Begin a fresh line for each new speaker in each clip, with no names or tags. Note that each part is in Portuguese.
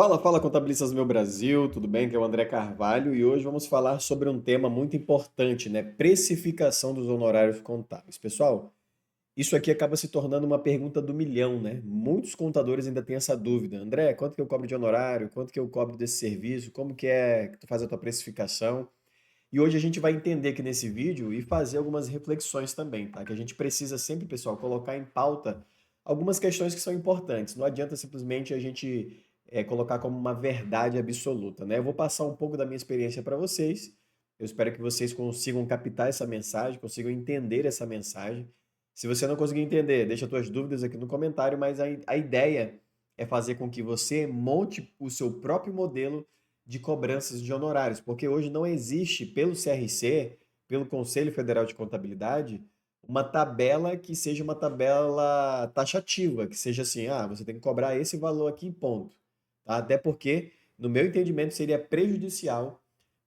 Fala, contabilistas do meu Brasil, tudo bem? Aqui é o André Carvalho e hoje vamos falar sobre um tema muito importante, né? Precificação dos honorários contábeis. Pessoal, isso aqui acaba se tornando uma pergunta do milhão, né? Muitos contadores ainda têm essa dúvida. André, quanto que eu cobro de honorário? Quanto que eu cobro desse serviço? Como que é que tu faz a tua precificação? E hoje a gente vai entender aqui nesse vídeo e fazer algumas reflexões também, tá? Que a gente precisa sempre, pessoal, colocar em pauta algumas questões que são importantes. Não adianta simplesmente a gente colocar como uma verdade absoluta, né? Eu vou passar um pouco da minha experiência para vocês. Eu espero que vocês consigam captar essa mensagem, consigam entender essa mensagem. Se você não conseguir entender, deixa suas dúvidas aqui no comentário, mas a ideia é fazer com que você monte o seu próprio modelo de cobranças de honorários, porque hoje não existe, pelo CRC, pelo Conselho Federal de Contabilidade, uma tabela que seja uma tabela taxativa, que seja assim, você tem que cobrar esse valor aqui, ponto. Tá? Até porque, no meu entendimento, seria prejudicial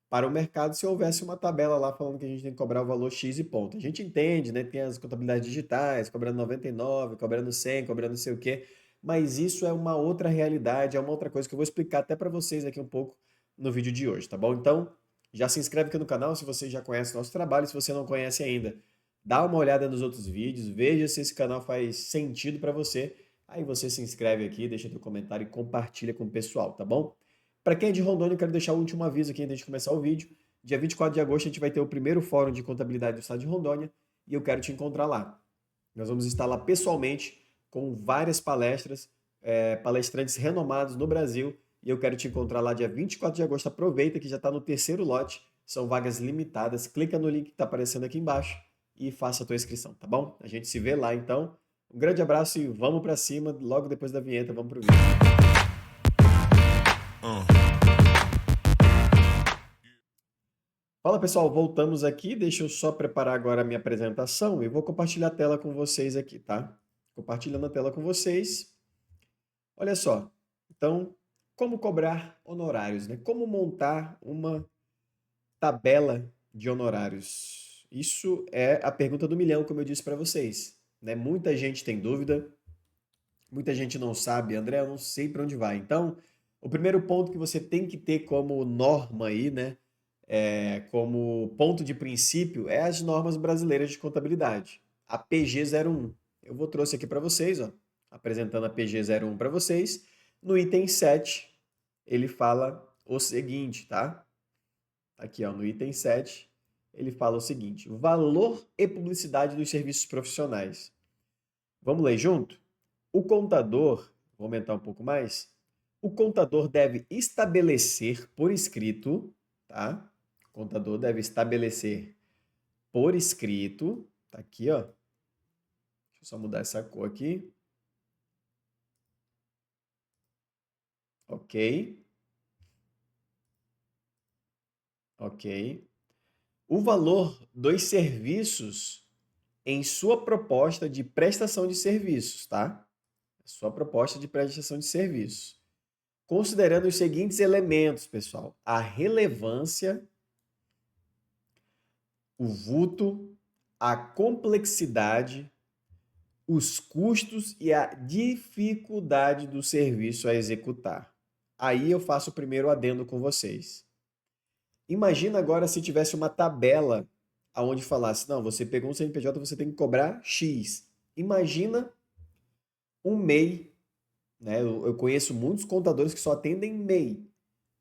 para o mercado se houvesse uma tabela lá falando que a gente tem que cobrar o valor X e ponto. A gente entende, né? Tem as contabilidades digitais, cobrando 99, cobrando 100, cobrando não sei o quê, mas isso é uma outra realidade, é uma outra coisa que eu vou explicar até para vocês aqui um pouco no vídeo de hoje, tá bom? Então, já se inscreve aqui no canal se você já conhece o nosso trabalho, se você não conhece ainda, dá uma olhada nos outros vídeos, veja se esse canal faz sentido para você, aí você se inscreve aqui, deixa teu comentário e compartilha com o pessoal, tá bom? Para quem é de Rondônia, eu quero deixar o último aviso aqui antes de começar o vídeo. Dia 24 de agosto a gente vai ter o primeiro fórum de contabilidade do estado de Rondônia e eu quero te encontrar lá. Nós vamos estar lá pessoalmente com várias palestras, palestrantes renomados no Brasil e eu quero te encontrar lá dia 24 de agosto. Aproveita que já está no terceiro lote, são vagas limitadas. Clica no link que está aparecendo aqui embaixo e faça a tua inscrição, tá bom? A gente se vê lá então. Um grande abraço e vamos para cima. Logo depois da vinheta, vamos pro vídeo. Fala pessoal, voltamos aqui. Deixa eu só preparar agora a minha apresentação e vou compartilhar a tela com vocês aqui, tá? Compartilhando a tela com vocês. Olha só. Então, como cobrar honorários, né? Como montar uma tabela de honorários? Isso é a pergunta do milhão, como eu disse para vocês, né? Muita gente tem dúvida, muita gente não sabe, André, eu não sei para onde vai. Então, o primeiro ponto que você tem que ter como norma aí, né? Como ponto de princípio é as normas brasileiras de contabilidade, a PG 01. Eu vou trouxe aqui para vocês, ó, apresentando a PG 01 para vocês. No item 7, ele fala o seguinte, tá? Aqui, ó, no item 7, ele fala o seguinte: valor e publicidade dos serviços profissionais. Vamos ler junto? O contador, vou aumentar um pouco mais, o contador deve estabelecer por escrito, tá? O contador deve estabelecer por escrito, tá aqui, ó. Deixa eu só mudar essa cor aqui. Ok, ok. O valor dos serviços em sua proposta de prestação de serviços, tá? Sua proposta de prestação de serviços. Considerando os seguintes elementos, pessoal: a relevância, o vulto, a complexidade, os custos e a dificuldade do serviço a executar. Aí eu faço o primeiro adendo com vocês. Imagina agora se tivesse uma tabela aonde falasse, não, você pegou um CNPJ, você tem que cobrar X. Imagina um MEI, né? Eu conheço muitos contadores que só atendem MEI.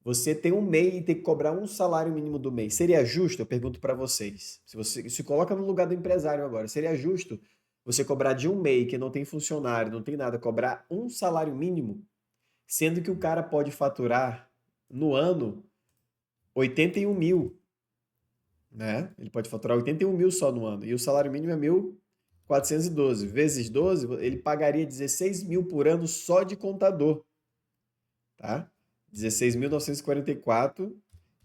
Você tem um MEI e tem que cobrar um salário mínimo do mês. Seria justo? Eu pergunto para vocês. Se você se coloca no lugar do empresário agora, seria justo você cobrar de um MEI que não tem funcionário, não tem nada, cobrar um salário mínimo, sendo que o cara pode faturar no ano 81 mil, né? Ele pode faturar 81 mil só no ano. E o salário mínimo é 1.412 vezes 12, ele pagaria 16 mil por ano só de contador, tá? 16.944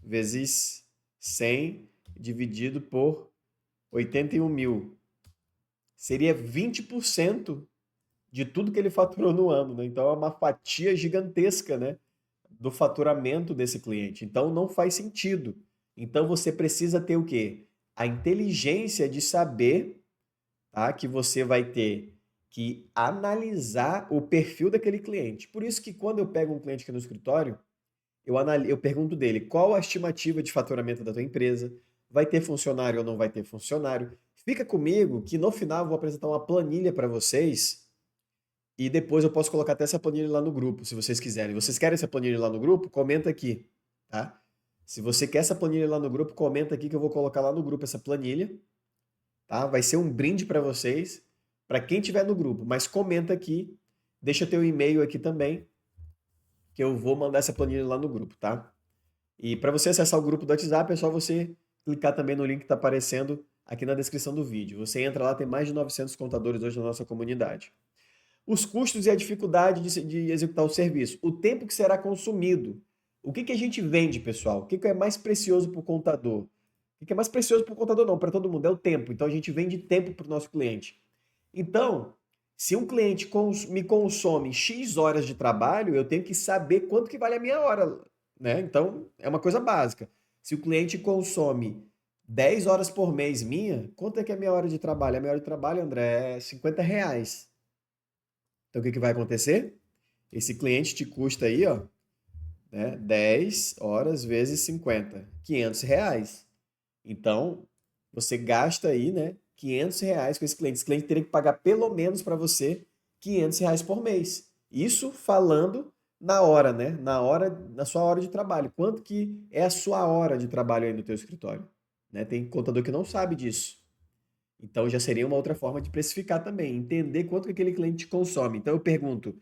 vezes 100 dividido por 81 mil. Seria 20% de tudo que ele faturou no ano, né? Então é uma fatia gigantesca, né, do faturamento desse cliente. Então não faz sentido. Então você precisa ter o quê? A inteligência de saber, tá, que você vai ter que analisar o perfil daquele cliente. Por isso que quando eu pego um cliente aqui no escritório, eu pergunto dele qual a estimativa de faturamento da tua empresa, vai ter funcionário ou não vai ter funcionário. Fica comigo que no final eu vou apresentar uma planilha para vocês e depois eu posso colocar até essa planilha lá no grupo, se vocês quiserem. Vocês querem essa planilha lá no grupo? Comenta aqui, tá? Se você quer essa planilha lá no grupo, comenta aqui que eu vou colocar lá no grupo essa planilha, tá? Vai ser um brinde para vocês, para quem tiver no grupo, mas comenta aqui, deixa teu e-mail aqui também, que eu vou mandar essa planilha lá no grupo, tá? E para você acessar o grupo do WhatsApp, é só você clicar também no link que está aparecendo aqui na descrição do vídeo. Você entra lá, tem mais de 900 contadores hoje na nossa comunidade. Os custos e a dificuldade de executar o serviço. O tempo que será consumido. O que a gente vende, pessoal? O que é mais precioso para o contador? O que é mais precioso para o contador? Não, para todo mundo. É o tempo. Então a gente vende tempo para o nosso cliente. Então, se um cliente me consome X horas de trabalho, eu tenho que saber quanto que vale a minha hora, né? Então, é uma coisa básica. Se o cliente consome 10 horas por mês minha, quanto é que é a minha hora de trabalho? A minha hora de trabalho, André, é R$ 50. Então, o que vai acontecer? Esse cliente te custa aí, ó, né, 10 horas vezes 50, R$ 500. Então, você gasta aí, né, R$ 500 com esse cliente. Esse cliente teria que pagar pelo menos para você R$ 500 por mês. Isso falando na hora, né? Na sua hora de trabalho. Quanto que é a sua hora de trabalho aí no teu escritório? Né? Tem contador que não sabe disso. Então já seria uma outra forma de precificar também, entender quanto que aquele cliente consome. Então eu pergunto,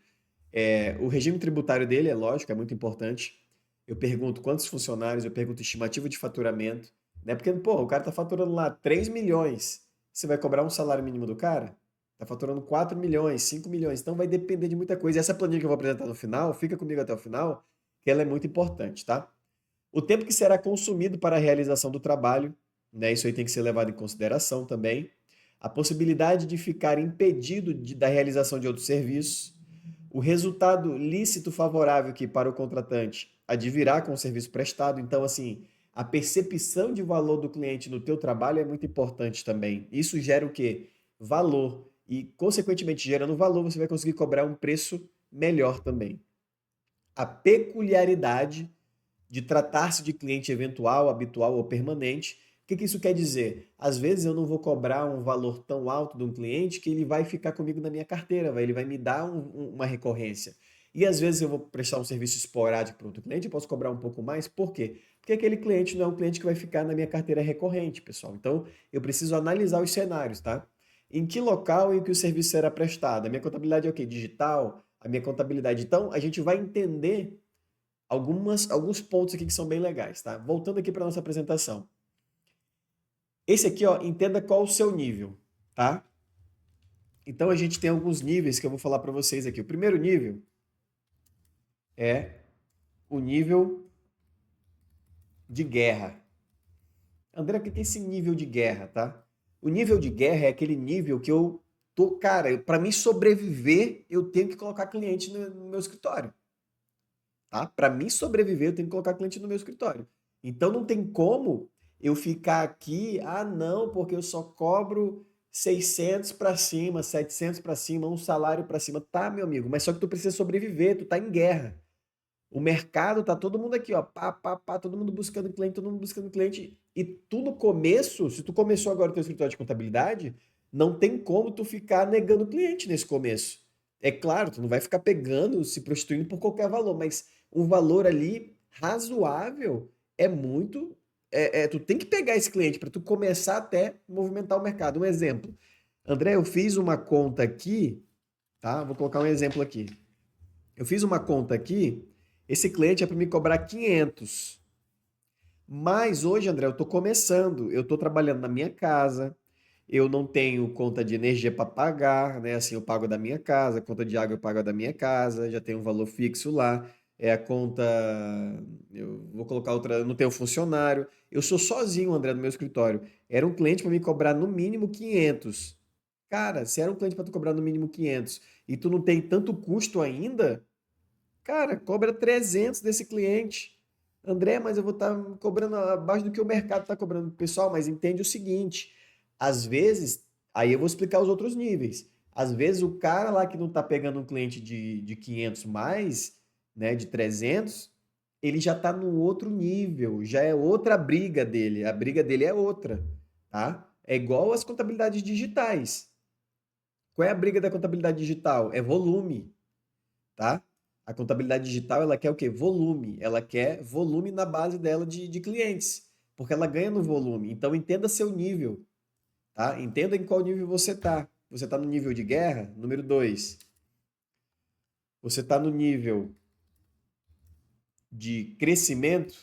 o regime tributário dele, é lógico, é muito importante. Eu pergunto quantos funcionários, eu pergunto estimativa de faturamento, né? Porque, pô, o cara tá faturando lá 3 milhões. Você vai cobrar um salário mínimo do cara? Tá faturando 4 milhões, 5 milhões. Então vai depender de muita coisa. E essa planilha que eu vou apresentar no final, fica comigo até o final, que ela é muito importante, tá? O tempo que será consumido para a realização do trabalho, né? Isso aí tem que ser levado em consideração também. A possibilidade de ficar impedido da realização de outros serviços, o resultado lícito favorável que para o contratante advirá com o serviço prestado. Então, assim, a percepção de valor do cliente no teu trabalho é muito importante também. Isso gera o quê? Valor. E, consequentemente, gerando valor, você vai conseguir cobrar um preço melhor também. A peculiaridade de tratar-se de cliente eventual, habitual ou permanente. O que isso quer dizer? Às vezes eu não vou cobrar um valor tão alto de um cliente que ele vai ficar comigo na minha carteira, ele vai me dar uma recorrência. E às vezes eu vou prestar um serviço esporádico para outro cliente, eu posso cobrar um pouco mais. Por quê? Porque aquele cliente não é um cliente que vai ficar na minha carteira recorrente, pessoal. Então eu preciso analisar os cenários, tá? Em que local em que o serviço será prestado? A minha contabilidade é o quê? Digital? A minha contabilidade. Então a gente vai entender alguns pontos aqui que são bem legais, tá? Voltando aqui para nossa apresentação. Esse aqui, ó, entenda qual o seu nível, tá? Então a gente tem alguns níveis que eu vou falar para vocês aqui. O primeiro nível é o nível de guerra. André, o que é esse nível de guerra, tá? O nível de guerra é aquele nível que eu tô, cara, para mim sobreviver, eu tenho que colocar cliente no meu escritório. Tá? Para mim sobreviver, eu tenho que colocar cliente no meu escritório. Então não tem como eu ficar aqui, não, porque eu só cobro 600 para cima, 700 para cima, um salário para cima. Tá, meu amigo, mas só que tu precisa sobreviver, tu tá em guerra. O mercado tá todo mundo aqui, ó, pá, pá, pá, todo mundo buscando cliente, todo mundo buscando cliente. E tu no começo, se tu começou agora o teu escritório de contabilidade, não tem como tu ficar negando cliente nesse começo. É claro, tu não vai ficar pegando, se prostituindo por qualquer valor, mas um valor ali razoável é muito. Tu tem que pegar esse cliente para tu começar até movimentar o mercado. Um exemplo. André, eu fiz uma conta aqui, tá? Vou colocar um exemplo aqui. Eu fiz uma conta aqui, esse cliente é para me cobrar 500. Mas hoje, André, eu estou começando, eu estou trabalhando na minha casa, eu não tenho conta de energia para pagar, né? Assim, eu pago da minha casa, conta de água eu pago da minha casa, já tem um valor fixo lá. É a conta, eu vou colocar outra, eu não tenho funcionário. Eu sou sozinho, André, no meu escritório. Era um cliente para me cobrar no mínimo 500. Cara, se era um cliente para tu cobrar no mínimo 500 e tu não tem tanto custo ainda, cara, cobra 300 desse cliente. André, mas eu vou estar cobrando abaixo do que o mercado está cobrando. Pessoal, mas entende o seguinte: às vezes, aí eu vou explicar os outros níveis. Às vezes o cara lá que não está pegando um cliente de 500 mais, né, de 300, ele já está no outro nível, já é outra briga dele, a briga dele é outra, tá? É igual as contabilidades digitais. Qual é a briga da contabilidade digital? É volume, tá? A contabilidade digital, ela quer o quê? Volume. Ela quer volume na base dela de clientes, porque ela ganha no volume. Então, entenda seu nível, tá? Entenda em qual nível você está. Você está no nível de guerra? Número 2. Você está no nível de crescimento?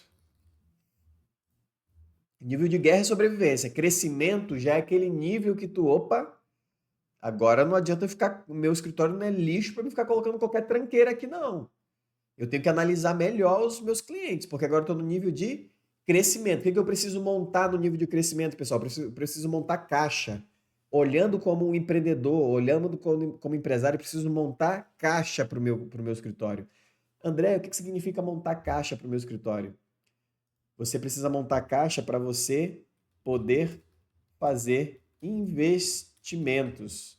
Nível de guerra é sobrevivência. Crescimento já é aquele nível que tu, opa, agora não adianta ficar, o meu escritório não é lixo para me ficar colocando qualquer tranqueira aqui, não. Eu tenho que analisar melhor os meus clientes, porque agora eu estou no nível de crescimento. O que eu preciso montar no nível de crescimento, pessoal? Eu preciso montar caixa. Olhando como um empreendedor, olhando como empresário, eu preciso montar caixa para o meu escritório. André, o que significa montar caixa para o meu escritório? Você precisa montar caixa para você poder fazer investimentos.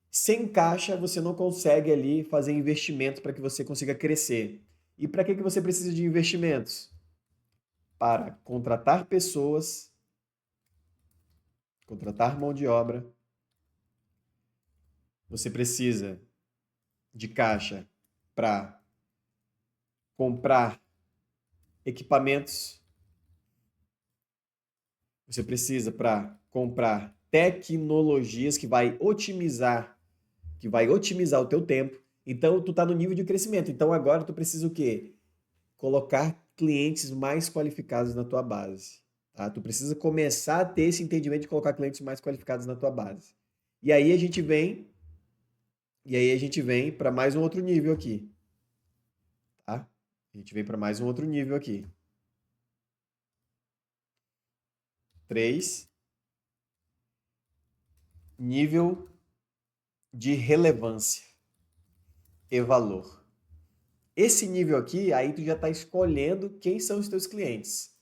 Sem caixa, você não consegue ali fazer investimento para que você consiga crescer. E para que você precisa de investimentos? Para contratar pessoas, contratar mão de obra. Você precisa de caixa para comprar equipamentos. Você precisa para comprar tecnologias que vai otimizar o teu tempo. Então, tu está no nível de crescimento. Então, agora tu precisa o quê? Colocar clientes mais qualificados na tua base. Tá? Tu precisa começar a ter esse entendimento de colocar clientes mais qualificados na tua base. E aí a gente vem, e aí a gente vem para mais um outro nível aqui, tá? A gente vem para mais um outro nível aqui. 3, nível de relevância e valor. Esse nível aqui, aí tu já está escolhendo quem são os teus clientes.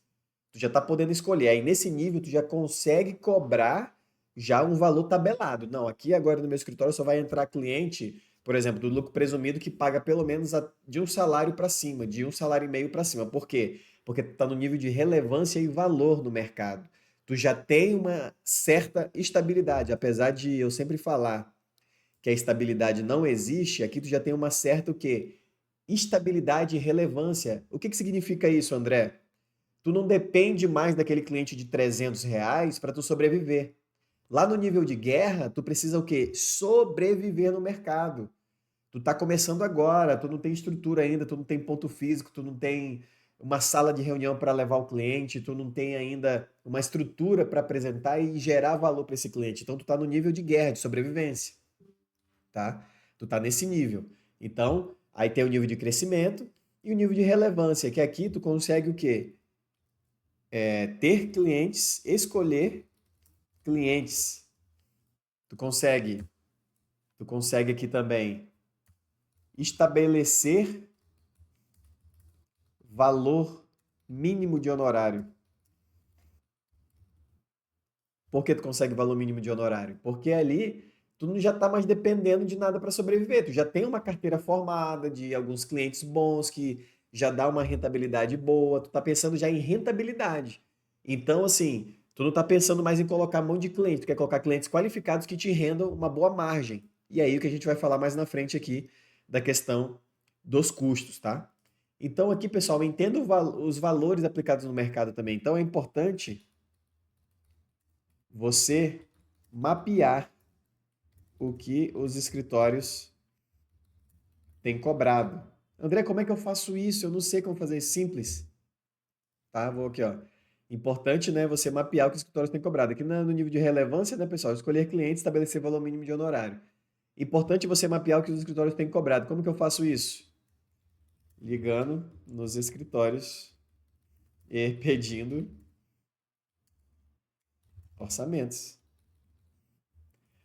Tu já está podendo escolher. Aí nesse nível tu já consegue cobrar já um valor tabelado. Não, aqui agora no meu escritório só vai entrar cliente, por exemplo, do lucro presumido que paga pelo menos de um salário para cima, de um salário e meio para cima. Por quê? Porque tu está no nível de relevância e valor no mercado. Tu já tem uma certa estabilidade, apesar de eu sempre falar que a estabilidade não existe, aqui tu já tem uma certa o quê? Estabilidade e relevância. O que significa isso, André? Tu não depende mais daquele cliente de R$ 300 para tu sobreviver. Lá no nível de guerra, tu precisa o quê? Sobreviver no mercado. Tu tá começando agora, tu não tem estrutura ainda, tu não tem ponto físico, tu não tem uma sala de reunião para levar o cliente, tu não tem ainda uma estrutura para apresentar e gerar valor para esse cliente. Então tu tá no nível de guerra, de sobrevivência, tá? Tu tá nesse nível. Então, aí tem o nível de crescimento e o nível de relevância, que aqui tu consegue o quê? Ter clientes, escolher clientes. Tu consegue, tu consegue aqui também estabelecer valor mínimo de honorário. Por que tu consegue valor mínimo de honorário? Porque ali tu não já está mais dependendo de nada para sobreviver. Tu já tem uma carteira formada de alguns clientes bons que já dá uma rentabilidade boa. Tu está pensando já em rentabilidade. Então, assim, tu não está pensando mais em colocar mão de cliente. Tu quer colocar clientes qualificados que te rendam uma boa margem. E aí o que a gente vai falar mais na frente aqui da questão dos custos, tá? Então aqui, pessoal, entenda os valores aplicados no mercado também. Então é importante você mapear o que os escritórios têm cobrado. André, como é que eu faço isso? Eu não sei como fazer isso. Simples, tá? Vou aqui, ó. Importante, né, você mapear o que os escritórios têm cobrado. Aqui no nível de relevância, né, pessoal? Escolher cliente, estabelecer valor mínimo de honorário. Importante você mapear o que os escritórios têm cobrado. Como que eu faço isso? Ligando nos escritórios e pedindo orçamentos.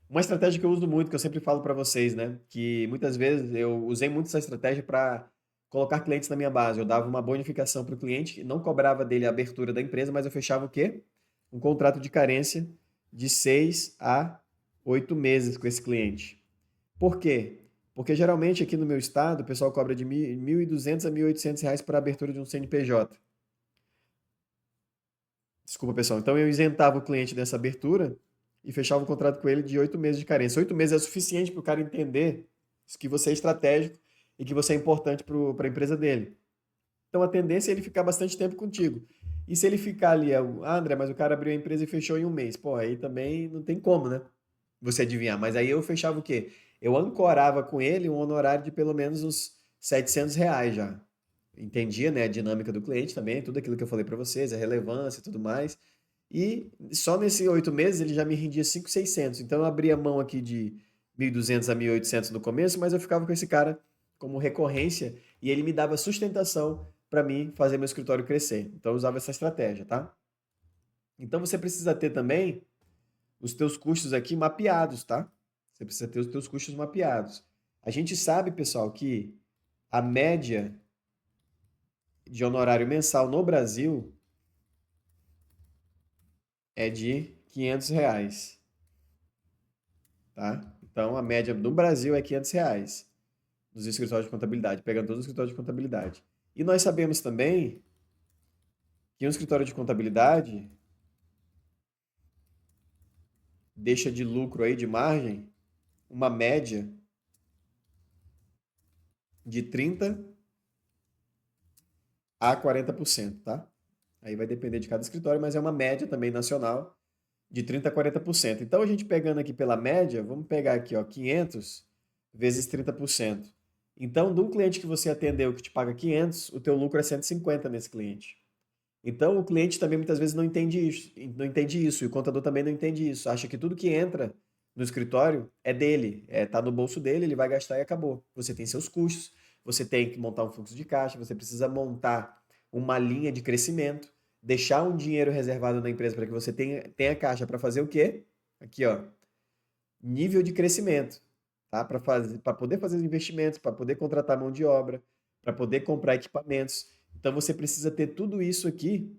Uma estratégia que eu uso muito, que eu sempre falo para vocês, né? Que muitas vezes eu usei muito essa estratégia para colocar clientes na minha base. Eu dava uma bonificação para o cliente, não cobrava dele a abertura da empresa, mas eu fechava o quê? Um contrato de carência de 6 a 8 meses com esse cliente. Por quê? Porque geralmente aqui no meu estado o pessoal cobra de 1.200 a 1.800 reais para a abertura de um CNPJ. Desculpa, pessoal. Então eu isentava o cliente dessa abertura e fechava o contrato com ele de 8 meses de carência. 8 meses é suficiente para o cara entender que você é estratégico e que você é importante para a empresa dele. Então a tendência é ele ficar bastante tempo contigo. E se ele ficar ali, André, mas o cara abriu a empresa e fechou em um mês. Pô, aí também não tem como, né? Você adivinhar. Mas aí eu fechava o quê? Eu ancorava com ele um honorário de pelo menos uns 700 reais já. Entendia, né, a dinâmica do cliente também, tudo aquilo que eu falei para vocês, a relevância e tudo mais. E só nesses 8 meses ele já me rendia 5.600. Então eu abria mão aqui de 1.200 a 1.800 no começo, mas eu ficava com esse cara como recorrência e ele me dava sustentação para mim fazer meu escritório crescer. Então eu usava essa estratégia, tá? Então você precisa ter também os teus custos aqui mapeados, tá? Você precisa ter os teus custos mapeados. A gente sabe, pessoal, que a média de honorário mensal no Brasil é de 500 reais, tá? Então a média do Brasil é 500 reais nos escritórios de contabilidade, pegando todos os escritórios de contabilidade. E nós sabemos também que um escritório de contabilidade deixa de lucro aí, de margem, uma média de 30 a 40%, tá? Aí vai depender de cada escritório, mas é uma média também nacional de 30 a 40%. Então a gente pegando aqui pela média, vamos pegar aqui, ó, 500 vezes 30%. Então, de um cliente que você atendeu que te paga 500, o teu lucro é 150 nesse cliente. Então, o cliente também muitas vezes não entende isso, e o contador também não entende isso. Acha que tudo que entra no escritório é dele, tá no bolso dele, ele vai gastar e acabou. Você tem seus custos, você tem que montar um fluxo de caixa, você precisa montar uma linha de crescimento, deixar um dinheiro reservado na empresa para que você tenha caixa para fazer o quê? Aqui, ó, nível de crescimento, tá? Para poder fazer os investimentos, para poder contratar mão de obra, para poder comprar equipamentos. Então você precisa ter tudo isso aqui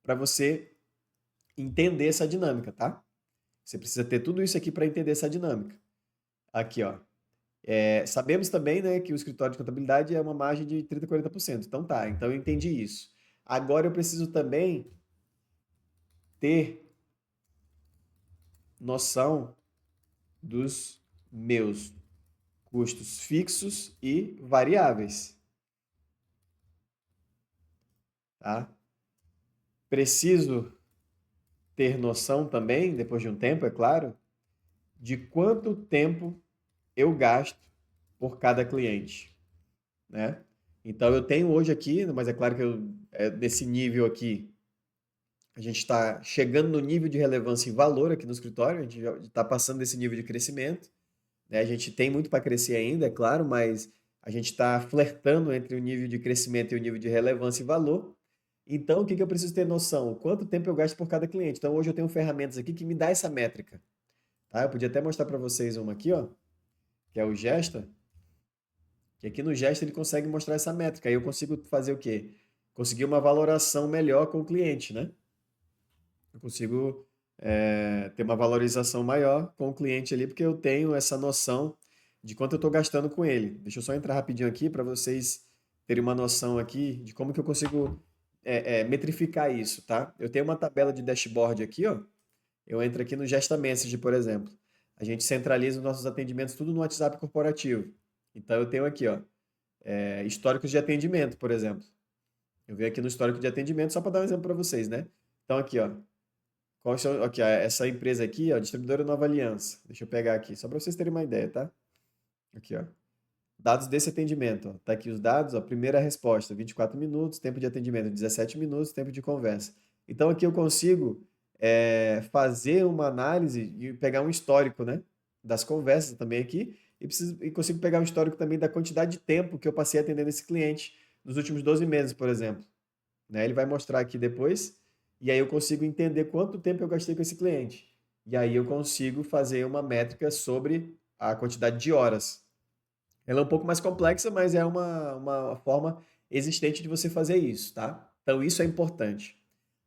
para você entender essa dinâmica, tá? Você precisa ter tudo isso aqui para entender essa dinâmica. Aqui, ó. Sabemos também, né, que o escritório de contabilidade é uma margem de 30 a 40%. Então tá, então eu entendi isso. Agora eu preciso também ter noção dos meus custos fixos e variáveis, tá? Preciso ter noção também, depois de um tempo, é claro, de quanto tempo eu gasto por cada cliente, né? Então eu tenho hoje aqui, mas é claro que desse nível aqui, a gente está chegando no nível de relevância e valor aqui no escritório, a gente já está passando desse nível de crescimento, né? A gente tem muito para crescer ainda, é claro, mas a gente está flertando entre o nível de crescimento e o nível de relevância e valor. Então, o que que eu preciso ter noção? Quanto tempo eu gasto por cada cliente. Então, hoje eu tenho ferramentas aqui que me dá essa métrica, tá? Eu podia até mostrar para vocês uma aqui, ó, que é o Gesta, que aqui no Gesta ele consegue mostrar essa métrica. Aí eu consigo fazer o quê? Conseguir uma valoração melhor com o cliente, né? Eu consigo ter uma valorização maior com o cliente ali, porque eu tenho essa noção de quanto eu estou gastando com ele. Deixa eu só entrar rapidinho aqui para vocês terem uma noção aqui de como que eu consigo metrificar isso, tá? Eu tenho uma tabela de dashboard aqui, ó. Eu entro aqui no Gesta Message, por exemplo. A gente centraliza os nossos atendimentos tudo no WhatsApp corporativo. Então eu tenho aqui, ó, históricos de atendimento, por exemplo. Eu venho aqui no histórico de atendimento só para dar um exemplo para vocês, né? Então aqui, ó, aqui, ó, essa empresa aqui, ó, distribuidora Nova Aliança. Deixa eu pegar aqui, só para vocês terem uma ideia, tá? Aqui, ó. Dados desse atendimento, ó. Tá aqui os dados, ó. Primeira resposta, 24 minutos, tempo de atendimento, 17 minutos, tempo de conversa. Então aqui eu consigo fazer uma análise e pegar um histórico, né? Das conversas também aqui e consigo pegar um histórico também da quantidade de tempo que eu passei atendendo esse cliente nos últimos 12 meses, por exemplo, né? Ele vai mostrar aqui depois, e aí eu consigo entender quanto tempo eu gastei com esse cliente. E aí eu consigo fazer uma métrica sobre a quantidade de horas. Ela é um pouco mais complexa, mas é uma forma existente de você fazer isso, tá? Então isso é importante.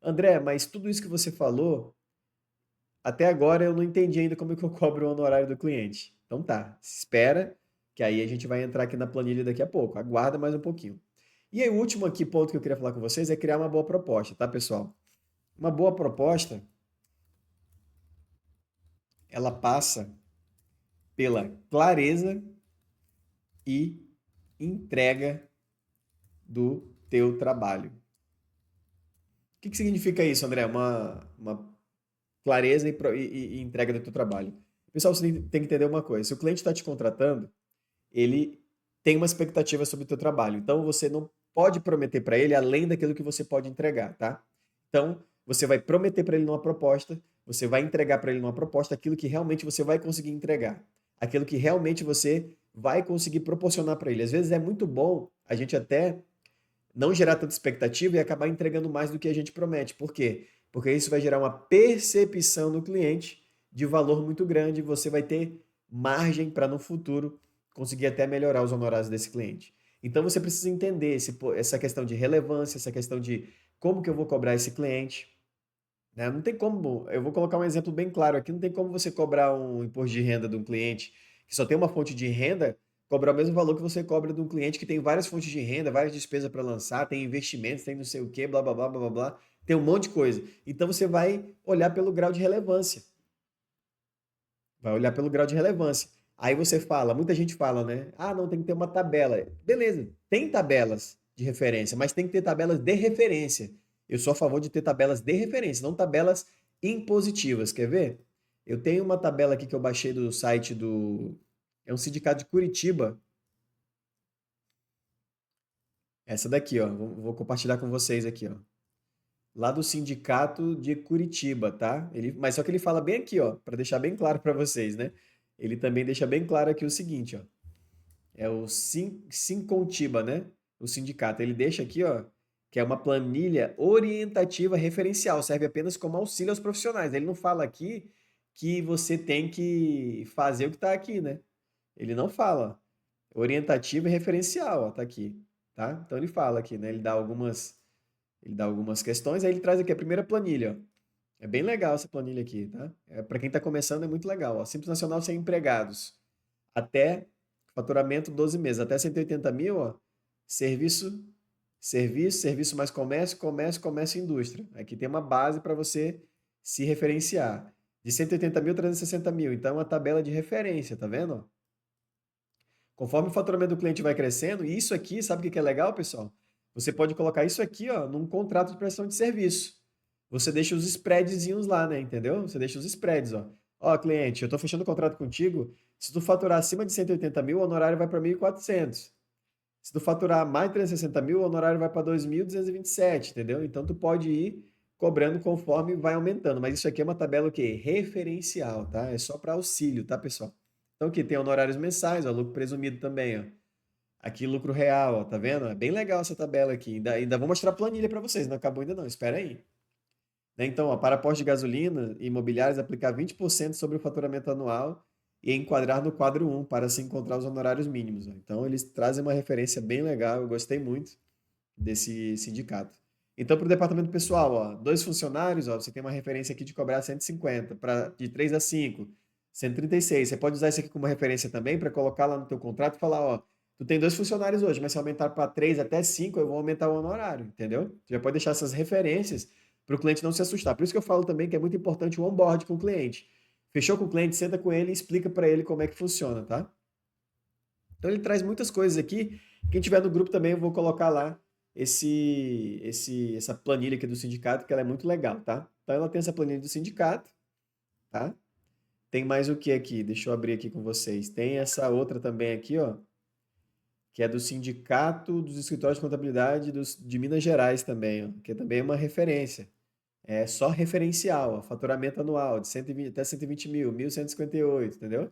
André, mas tudo isso que você falou, até agora eu não entendi ainda como é que eu cobro o honorário do cliente. Então tá, espera, que aí a gente vai entrar aqui na planilha daqui a pouco. Aguarda mais um pouquinho. E aí, o último aqui ponto que eu queria falar com vocês é criar uma boa proposta, tá, pessoal? Uma boa proposta, ela passa pela clareza e entrega do teu trabalho. O que que significa isso, André? Uma clareza e entrega do teu trabalho. Pessoal, você tem que entender uma coisa. Se o cliente está te contratando, ele tem uma expectativa sobre o teu trabalho. Então, você não pode prometer para ele além daquilo que você pode entregar, tá? Então, você vai prometer para ele numa proposta, você vai entregar para ele numa proposta aquilo que realmente você vai conseguir entregar. Aquilo que realmente você vai conseguir proporcionar para ele. Às vezes é muito bom a gente até não gerar tanta expectativa e acabar entregando mais do que a gente promete. Por quê? Porque isso vai gerar uma percepção no cliente de valor muito grande e você vai ter margem para no futuro conseguir até melhorar os honorários desse cliente. Então você precisa entender essa questão de relevância, essa questão de como que eu vou cobrar esse cliente, né? Não tem como, eu vou colocar um exemplo bem claro aqui, não tem como você cobrar um imposto de renda de um cliente que só tem uma fonte de renda, cobrar o mesmo valor que você cobra de um cliente que tem várias fontes de renda, várias despesas para lançar, tem investimentos, tem não sei o que, blá blá blá blá blá blá, tem um monte de coisa. Então você vai olhar pelo grau de relevância. Vai olhar pelo grau de relevância. Aí você fala, muita gente fala, né? Ah, não, tem que ter uma tabela. Beleza, tem tabelas de referência, mas tem que ter tabelas de referência. Eu sou a favor de ter tabelas de referência, não tabelas impositivas. Quer ver? Eu tenho uma tabela aqui que eu baixei do site do. É um sindicato de Curitiba. Essa daqui, ó. Vou compartilhar com vocês aqui, ó. Lá do sindicato de Curitiba, tá? Mas só que ele fala bem aqui, ó, para deixar bem claro para vocês, né? Ele também deixa bem claro aqui o seguinte, ó. É o Sincontiba, né? O sindicato. Ele deixa aqui, ó, que é uma planilha orientativa referencial, serve apenas como auxílio aos profissionais. Ele não fala aqui que você tem que fazer o que está aqui, né? Ele não fala. Orientativa e referencial, ó, tá aqui, tá? Então ele fala aqui, né? Ele dá algumas questões, aí ele traz aqui a primeira planilha, ó. É bem legal essa planilha aqui, tá? Para quem está começando é muito legal, ó. Simples Nacional sem empregados. Até faturamento 12 meses, até 180 mil, ó, serviço, serviço mais comércio, comércio, comércio e indústria. Aqui tem uma base para você se referenciar. De 180 mil, 360 mil. Então, é uma tabela de referência, tá vendo? Conforme o faturamento do cliente vai crescendo, e isso aqui, sabe o que que é legal, pessoal? Você pode colocar isso aqui, ó, num contrato de prestação de serviço. Você deixa os spreadzinhos lá, né? Entendeu? Você deixa os spreads, ó. Ó, cliente, eu estou fechando o contrato contigo. Se tu faturar acima de 180 mil, o honorário vai para 1.400. Se tu faturar mais de 360 mil, o honorário vai para 2.227, entendeu? Então tu pode ir cobrando conforme vai aumentando. Mas isso aqui é uma tabela o quê? Referencial, tá? É só para auxílio, tá, pessoal? Então aqui tem honorários mensais, ó, lucro presumido também, ó. Aqui lucro real, ó, tá vendo? É bem legal essa tabela aqui. Ainda vou mostrar a planilha para vocês, não acabou ainda não, espera aí. Né? Então, ó, para postos de gasolina e imobiliários, aplicar 20% sobre o faturamento anual e enquadrar no quadro um para se encontrar os honorários mínimos, ó. Então, eles trazem uma referência bem legal, eu gostei muito desse sindicato. Então, para o departamento pessoal, ó, 2 funcionários, ó, você tem uma referência aqui de cobrar 150, de 3 a 5, 136. Você pode usar isso aqui como referência também para colocar lá no teu contrato e falar, ó, tu tem 2 funcionários hoje, mas se aumentar para 3 até 5, eu vou aumentar o honorário, entendeu? Você já pode deixar essas referências para o cliente não se assustar. Por isso que eu falo também que é muito importante o onboard com o cliente. Fechou com o cliente, senta com ele e explica para ele como é que funciona, tá? Então ele traz muitas coisas aqui. Quem tiver no grupo também eu vou colocar lá essa planilha aqui do sindicato, que ela é muito legal, tá? Então ela tem essa planilha do sindicato, tá? Tem mais o que aqui? Deixa eu abrir aqui com vocês. Tem essa outra também aqui, ó, que é do Sindicato dos Escritórios de Contabilidade de Minas Gerais também, ó, que também é uma referência. É só referencial, ó, faturamento anual de 120, até 120 mil, 1.158, entendeu?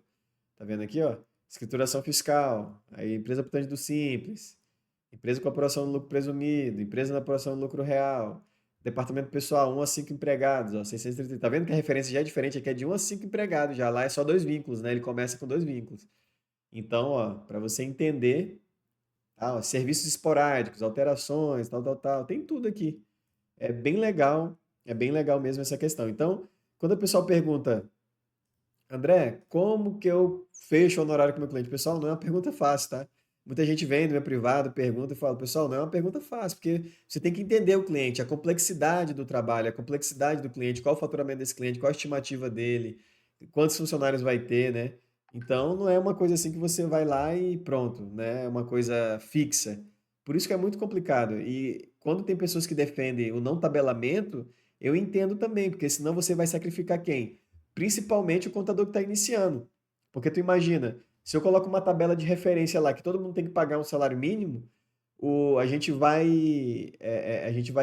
Tá vendo aqui, ó? Escrituração fiscal, aí empresa portante do Simples, empresa com apuração do lucro presumido, empresa na apuração do lucro real, departamento pessoal, 1 a 5 empregados, ó, 630. Tá vendo que a referência já é diferente? Aqui é de 1 a 5 empregados, já lá é só 2 vínculos, né? Ele começa com 2 vínculos. Então, ó, para você entender, tá, ó, serviços esporádicos, alterações, tal, tal, tal, tem tudo aqui. É bem legal mesmo essa questão. Então, Quando o pessoal pergunta, André, como que eu fecho o honorário com o meu cliente? Pessoal, não é uma pergunta fácil, tá? Muita gente vem no meu privado, pergunta e fala, pessoal, não é uma pergunta fácil, porque você tem que entender o cliente, a complexidade do trabalho, a complexidade do cliente, qual o faturamento desse cliente, qual a estimativa dele, quantos funcionários vai ter, né? Então, não é uma coisa assim que você vai lá e pronto, né? É uma coisa fixa. Por isso que é muito complicado. E quando tem pessoas que defendem o não tabelamento, eu entendo também, porque senão você vai sacrificar quem? Principalmente o contador que está iniciando. Porque tu imagina, se eu coloco uma tabela de referência lá que todo mundo tem que pagar um salário mínimo, a gente vai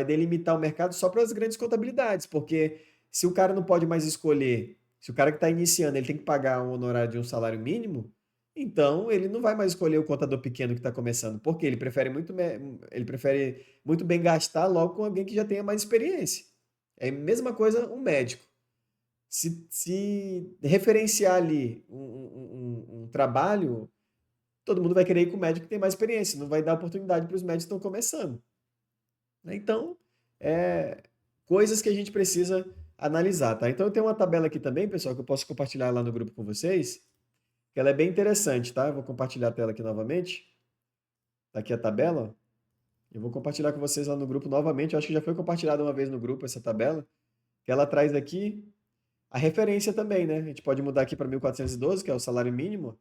delimitar o mercado só para as grandes contabilidades, porque se o cara não pode mais escolher, se o cara que está iniciando ele tem que pagar um honorário de um salário mínimo, então ele não vai mais escolher o contador pequeno que está começando, porque ele prefere muito bem gastar logo com alguém que já tenha mais experiência. É a mesma coisa um médico. Se referenciar ali um trabalho, todo mundo vai querer ir com o médico que tem mais experiência, não vai dar oportunidade para os médicos que estão começando, né? Então, é coisas que a gente precisa analisar, tá? Então, eu tenho uma tabela aqui também, pessoal, que eu posso compartilhar lá no grupo com vocês, que ela é bem interessante, tá? Eu vou compartilhar a tela aqui novamente. Tá aqui a tabela, ó. Eu vou compartilhar com vocês lá no grupo novamente. Eu acho que já foi compartilhada uma vez no grupo essa tabela, que ela traz aqui a referência também, né? A gente pode mudar aqui para 1.412, que é o salário mínimo.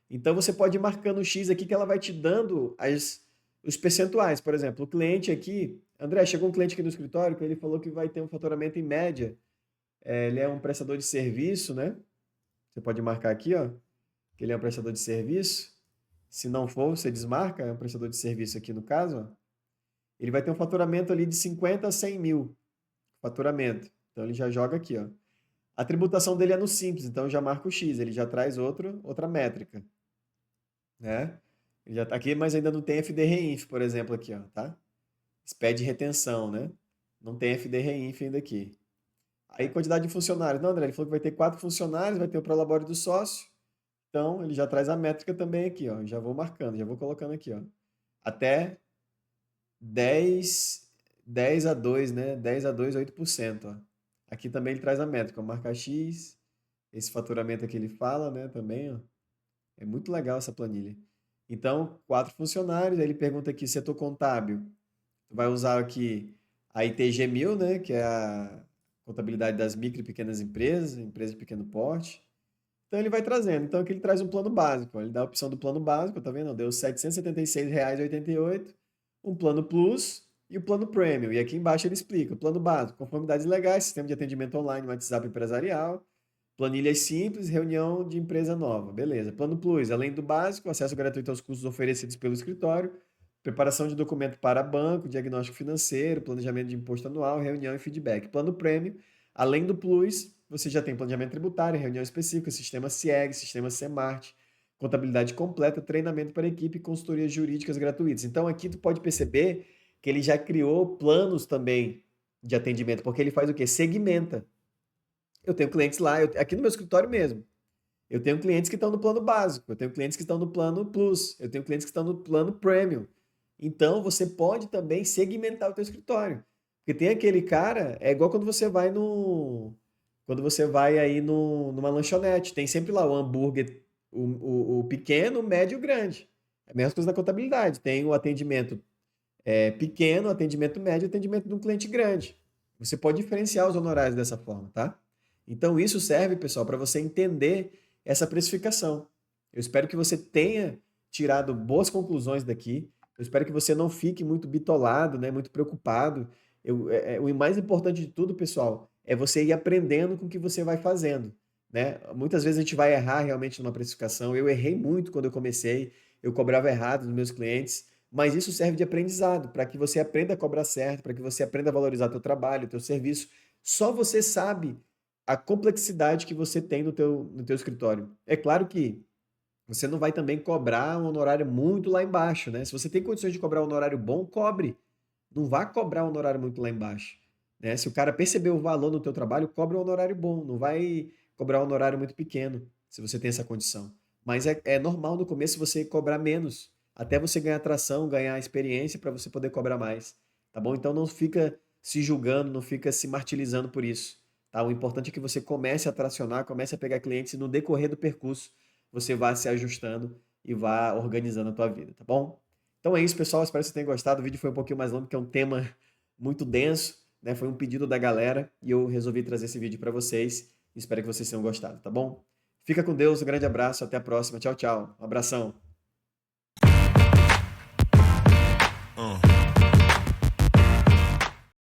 Então você pode ir marcando o X aqui que ela vai te dando os percentuais. Por exemplo, o cliente aqui, André, chegou um cliente aqui no escritório que ele falou que vai ter um faturamento em média. Ele é um prestador de serviço, né? Você pode marcar aqui, ó, que ele é um prestador de serviço. Se não for, você desmarca, é um prestador de serviço aqui no caso, ó. Ele vai ter um faturamento ali de 50 a 100 mil, faturamento. Então ele já joga aqui, ó. A tributação dele é no simples, então eu já marco o X, ele já traz outra métrica, né? Ele já tá aqui, mas ainda não tem FD-Reinf, por exemplo, aqui, ó, tá? SPED retenção, né? Não tem FD-Reinf ainda aqui. Aí, quantidade de funcionários. Não, André, ele falou que vai ter 4 funcionários, vai ter o prolabore do sócio. Então, ele já traz a métrica também aqui, ó. Já vou marcando, já vou colocando aqui, ó. Até 10, 10 a 2, né? 10 a 2, 8%, ó. Aqui também ele traz a métrica, ó. Marca X, esse faturamento aqui ele fala, né, também, ó. É muito legal essa planilha. Então, 4 funcionários, aí ele pergunta aqui, setor contábil. Tu vai usar aqui a ITG 1000, né, que é a contabilidade das micro e pequenas empresas, empresas de pequeno porte. Então ele vai trazendo. Então aqui ele traz um plano básico, ó. Ele dá a opção do plano básico, tá vendo? Deu R$ 776,88, um plano plus e o plano premium. E aqui embaixo ele explica o plano básico, conformidades legais, sistema de atendimento online, WhatsApp empresarial, planilhas simples, reunião de empresa nova. Beleza. Plano Plus, além do básico, acesso gratuito aos cursos oferecidos pelo escritório, preparação de documento para banco, diagnóstico financeiro, planejamento de imposto anual, reunião e feedback. Plano Premium, além do Plus, você já tem planejamento tributário, reunião específica, sistema CIEG, sistema CEMART, contabilidade completa, treinamento para equipe e consultorias jurídicas gratuitas. Então aqui tu pode perceber que ele já criou planos também de atendimento, porque ele faz o quê? Segmenta. Eu tenho clientes lá, aqui no meu escritório mesmo. Eu tenho clientes que estão no plano básico, eu tenho clientes que estão no plano plus, eu tenho clientes que estão no plano premium. Então você pode também segmentar o teu escritório. Porque tem aquele cara, é igual quando você vai no quando você vai aí no, numa lanchonete, tem sempre lá o hambúrguer, o pequeno, o médio e o grande. É a mesma coisa na contabilidade. Tem o atendimento pequeno, atendimento médio, atendimento de um cliente grande. Você pode diferenciar os honorários dessa forma, tá? Então isso serve, pessoal, para você entender essa precificação. Eu espero que você tenha tirado boas conclusões daqui. Eu espero que você não fique muito bitolado, né, muito preocupado. O mais importante de tudo, pessoal, é você ir aprendendo com o que você vai fazendo, né? Muitas vezes a gente vai errar realmente numa precificação. Eu errei muito quando eu comecei, eu cobrava errado dos meus clientes, mas isso serve de aprendizado, para que você aprenda a cobrar certo, para que você aprenda a valorizar teu trabalho, teu serviço. Só você sabe a complexidade que você tem no teu escritório. É claro que você não vai também cobrar um honorário muito lá embaixo, né? Se você tem condições de cobrar um honorário bom, cobre. Não vá cobrar um honorário muito lá embaixo, né? Se o cara perceber o valor no teu trabalho, cobra um honorário bom. Não vai cobrar um honorário muito pequeno, se você tem essa condição. Mas é normal no começo você cobrar menos, até você ganhar atração, ganhar experiência para você poder cobrar mais, tá bom? Então não fica se julgando, não fica se martirizando por isso. tá? O importante é que você comece a tracionar, comece a pegar clientes e no decorrer do percurso você vá se ajustando e vá organizando a tua vida, tá bom? Então é isso, pessoal. Espero que vocês tenham gostado. O vídeo foi um pouquinho mais longo, porque é um tema muito denso, né? Foi um pedido da galera e eu resolvi trazer esse vídeo para vocês. Espero que vocês tenham gostado, tá bom? Fica com Deus, um grande abraço, até a próxima. Tchau, tchau. Um abração.